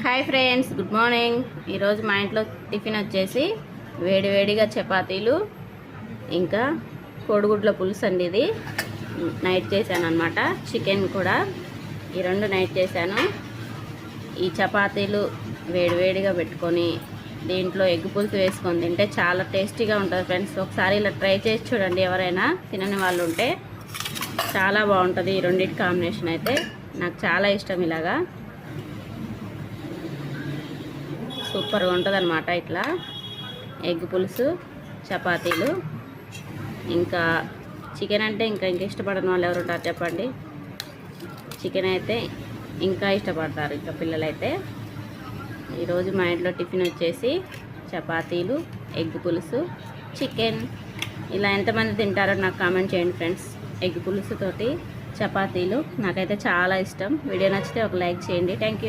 Hi friends, good morning. ఈరోజు మా ఇంట్లో టిఫిన్ వచ్చేసి వేడివేడిగా చపాతీలు ఇంకా కోడిగుడ్ల పులుసు అండి. ఇది నైట్ చేశాను అనమాట. చికెన్ కూడా ఈ రెండు నైట్ చేశాను. ఈ చపాతీలు వేడివేడిగా పెట్టుకొని దీంట్లో ఎగ్ పులుసు వేసుకొని తింటే చాలా టేస్టీగా ఉంటుంది ఫ్రెండ్స్. ఒకసారి ఇలా ట్రై చేసి చూడండి. ఎవరైనా తినని వాళ్ళు ఉంటే చాలా బాగుంటుంది. ఈ రెండింటి కాంబినేషన్ అయితే నాకు చాలా ఇష్టం. ఇలాగా సూపర్గా ఉంటుంది అనమాట. ఇట్లా ఎగ్ పులుసు, చపాతీలు, ఇంకా చికెన్ అంటే ఇంకా ఇష్టపడని వాళ్ళు ఎవరు ఉంటారు చెప్పండి. చికెన్ అయితే ఇంకా ఇష్టపడతారు ఇంకా పిల్లలైతే. ఈరోజు మా ఇంట్లో టిఫిన్ వచ్చేసి చపాతీలు, ఎగ్ పులుసు, చికెన్. ఇలా ఎంతమంది తింటారో నాకు కామెంట్ చేయండి ఫ్రెండ్స్. ఎగ్ పులుసుతోటి చపాతీలు నాకైతే చాలా ఇష్టం. వీడియో నచ్చితే ఒక లైక్ చేయండి. Thank you.